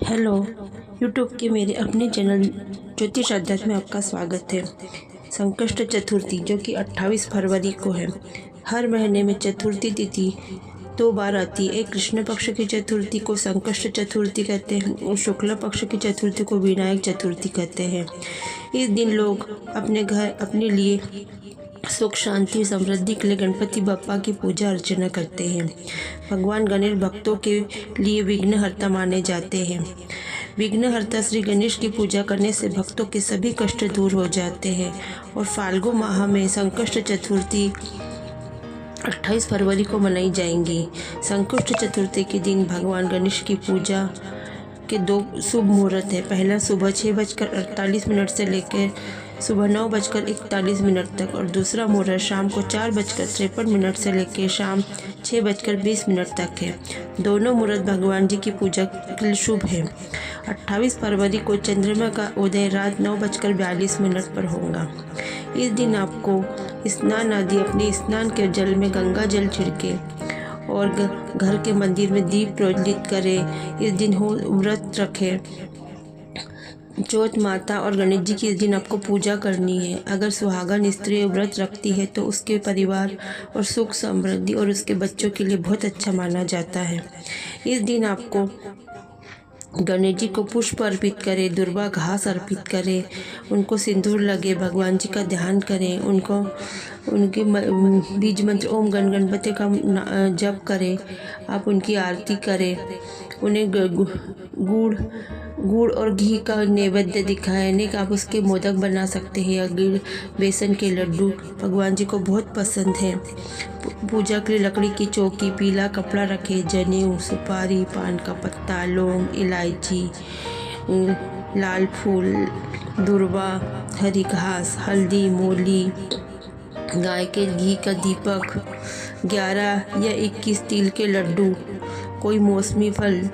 Hello YouTube के मेरे अपने चैनल ज्योतिष आध्यात्म में आपका स्वागत है। संकष्ट चतुर्थी जो कि 28 फरवरी को है। हर महीने में चतुर्थी तिथि 2 बार आती है। एक कृष्ण पक्ष की चतुर्थी को संकष्ट चतुर्थी कहते हैं और शुक्ल पक्ष की चतुर्थी को विनायक चतुर्थी कहते हैं। इस दिन लोग अपने घर अपने लिए सुख शांति समृद्धि के लिए गणपति बप्पा की पूजा अर्चना करते हैं। भगवान गणेश भक्तों के लिए विघ्नहर्ता माने जाते हैं। विघ्नहर्ता श्री गणेश की पूजा करने से भक्तों के सभी कष्ट दूर हो जाते हैं। और फाल्गुन माह में संकष्ट चतुर्थी 28 फरवरी को मनाई जाएंगी। संकष्ट चतुर्थी के दिन भगवान गणेश की पूजा के 2 शुभ मुहूर्त है। पहला सुबह 6:48 से लेकर सुबह 9:41 तक और दूसरा मुहूर्त शाम को 4:53 से लेकर शाम 6:20 तक है। दोनों मुहूर्त भगवान जी की पूजा के लिए शुभ है। 28 फरवरी को चंद्रमा का उदय रात 9:42 पर होगा। इस दिन आपको स्नान आदि अपने स्नान के जल में गंगा जल छिड़के और घर के मंदिर में दीप प्रज्वलित करें। इस दिन हो व्रत रखें। चौथ माता और गणेश जी की इस दिन आपको पूजा करनी है। अगर सुहागन स्त्री व्रत रखती है तो उसके परिवार और सुख समृद्धि और उसके बच्चों के लिए बहुत अच्छा माना जाता है। इस दिन आपको गणेश जी को पुष्प अर्पित करें, दुर्वा घास अर्पित करें, उनको सिंदूर लगे, भगवान जी का ध्यान करें, उनके बीज मंत्र ओम गण गणपति का जप करें। आप उनकी आरती करें, उन्हें गुड़ और घी का नैवेद्य दिखाएं। नहीं आप उसके मोदक बना सकते हैं या गुड़ बेसन के लड्डू भगवान जी को बहुत पसंद है। पूजा के लिए लकड़ी की चौकी, पीला कपड़ा रखे, जनेऊ, सुपारी, पान का पत्ता, लौंग, इलायची, लाल फूल, दुर्वा, हरी घास, हल्दी, मूली, गाय के घी का दीपक, 11 या 21 तिल के लड्डू, कोई मौसमी फल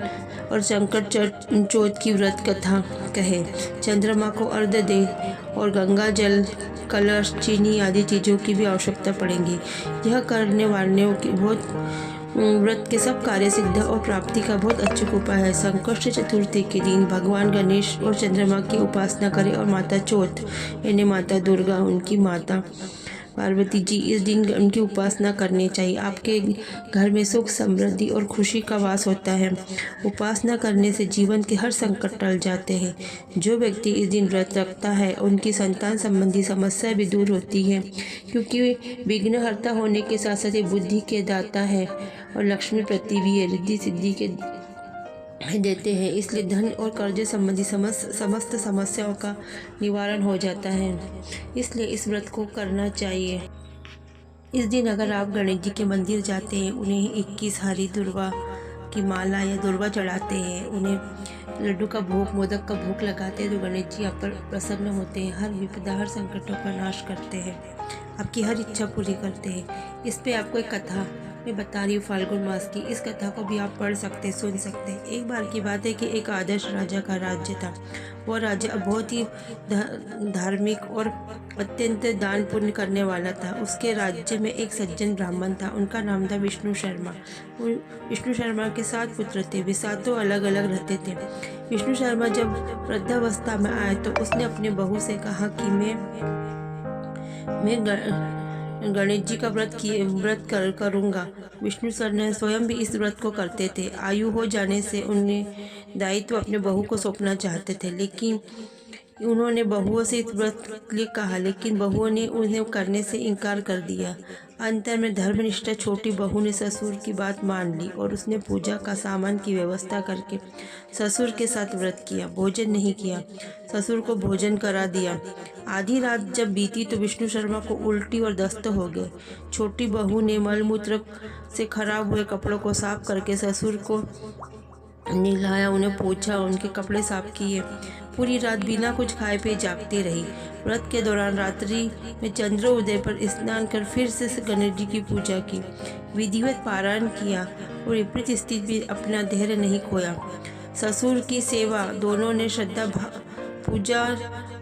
और संकट चौथ की व्रत कथा कहे। चंद्रमा को अर्घ्य दे और गंगा जल, कलश, चीनी आदि चीज़ों की भी आवश्यकता पड़ेगी। यह करने वालों की बहुत व्रत के सब कार्य सिद्ध और प्राप्ति का बहुत अचूक उपाय है। संकष्ट चतुर्थी के दिन भगवान गणेश और चंद्रमा की उपासना करें और माता चौथ यानी माता दुर्गा, उनकी माता पार्वती जी, इस दिन उनकी उपासना करनी चाहिए। आपके घर में सुख समृद्धि और खुशी का वास होता है। उपासना करने से जीवन के हर संकट टल जाते हैं। जो व्यक्ति इस दिन व्रत रखता है उनकी संतान संबंधी समस्या भी दूर होती है, क्योंकि विघ्नहर्ता होने के साथ साथ बुद्धि के दाता है और लक्ष्मी प्रति भी रिद्धि सिद्धि के देते हैं। इसलिए धन और कर्ज संबंधी समस्त समस्याओं का निवारण हो जाता है। इसलिए इस व्रत को करना चाहिए। इस दिन अगर आप गणेश जी के मंदिर जाते हैं, उन्हें 21 हरी दुर्वा की माला या दुर्वा चढ़ाते हैं, उन्हें लड्डू का भोग, मोदक का भोग लगाते हैं, तो गणेश जी आप पर प्रसन्न होते हैं, हर विपदा हर संकटों का नाश करते हैं, आपकी हर इच्छा पूरी करते हैं। इस पे आपको एक कथा मैं बता रही हूँ फाल्गुन मास की। इस कथा को भी आप पढ़ सकते हैं, सुन सकते हैं। एक बार की बात है कि एक आदर्श राजा का राज्य था। वह राजा बहुत ही धार्मिक और अत्यंत दान पुण्य करने वाला था। उसके राज्य में एक सज्जन ब्राह्मण था, उनका नाम था विष्णु शर्मा। विष्णु शर्मा के 7 पुत्र थे, वे 7 अलग अलग रहते थे। विष्णु शर्मा जब वृद्धावस्था में आए तो उसने अपने बहू से कहा कि मैं गणेश जी का व्रत करूँगा। विष्णु सर ने स्वयं भी इस व्रत को करते थे। आयु हो जाने से उन्हें दायित्व अपने बहू को सौंपना चाहते थे, लेकिन उन्होंने बहुओं से इस व्रत के लिए कहा, लेकिन बहुओं ने उन्हें करने से इनकार कर दिया। अंत में धर्मनिष्ठा छोटी बहू ने ससुर की बात मान ली और उसने पूजा का सामान की व्यवस्था करके ससुर के साथ व्रत किया। भोजन नहीं किया, ससुर को भोजन करा दिया। आधी रात जब बीती तो विष्णु शर्मा को उल्टी और दस्त हो गए। छोटी बहू ने मलमूत्र से खराब हुए कपड़ों को साफ करके ससुर को नहलाया, उन्हें पोंछा, उनके कपड़े साफ किए। पूरी रात बिना कुछ खाए पिए जागती रही। व्रत के दौरान रात्रि में चंद्र उदय पर स्नान कर फिर से गणेश जी की पूजा की, विधिवत पारायण किया और विपरीत स्थिति भी अपना धैर्य नहीं खोया। ससुर की सेवा दोनों ने पूजा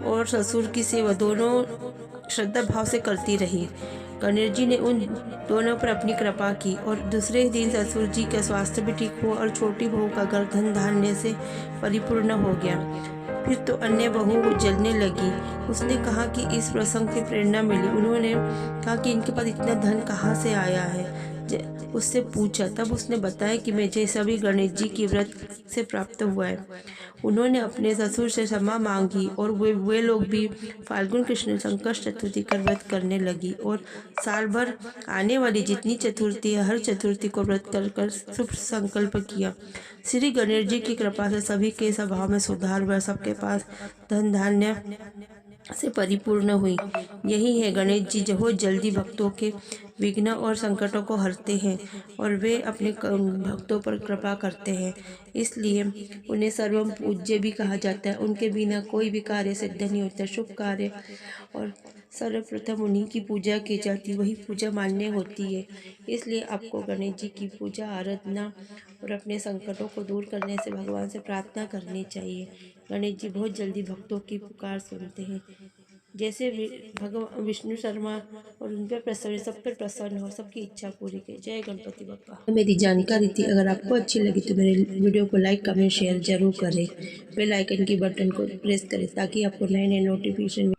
और ससुर की सेवा दोनों श्रद्धा भाव से करती रही। गणेश जी ने उन दोनों पर अपनी कृपा की और दूसरे दिन ससुर जी का स्वास्थ्य भी ठीक हुआ और छोटी बहू का घर धन धान्य से परिपूर्ण हो गया। फिर तो अन्य बहू जलने लगी। उसने कहा कि इस प्रसंग से प्रेरणा मिली। उन्होंने कहा कि इनके पास इतना धन कहाँ से आया है। उससे पूछा, तब उसने बताया कि मुझे सभी गणेश जी की व्रत से प्राप्त हुआ है। उन्होंने अपने ससुर से क्षमा मांगी और वे लोग भी फाल्गुन कृष्ण संकष्ट चतुर्थी का व्रत करने लगी और साल भर आने वाली जितनी चतुर्थी है हर चतुर्थी को व्रत कर शुभ संकल्प किया। श्री गणेश जी की कृपा से सभी के स्वभाव में सुधार हुआ, सबके पास धन धान्य से परिपूर्ण हुई। यही है गणेश जी जो बहुत जल्दी भक्तों के विघ्न और संकटों को हरते हैं और वे अपने भक्तों पर कृपा करते हैं, इसलिए उन्हें सर्वम पूज्य भी कहा जाता है। उनके बिना कोई भी कार्य सिद्ध नहीं होता। शुभ कार्य और सर्वप्रथम उन्हीं की पूजा की जाती, वही पूजा मान्य होती है। इसलिए आपको गणेश जी की पूजा आराधना और अपने संकटों को दूर करने से भगवान से प्रार्थना करनी चाहिए। गणेश जी बहुत जल्दी भक्तों की पुकार सुनते हैं। जैसे भगवान विष्णु शर्मा और उन पर प्रसन्न, सब पर प्रसन्न हो, सबकी इच्छा पूरी करे। जय गणपति बप्पा। मेरी जानकारी थी। अगर आपको अच्छी लगी तो मेरे वीडियो को लाइक कमेंट शेयर जरूर करें। बेल आइकन की बटन को प्रेस करें ताकि आपको नए नए नोटिफिकेशन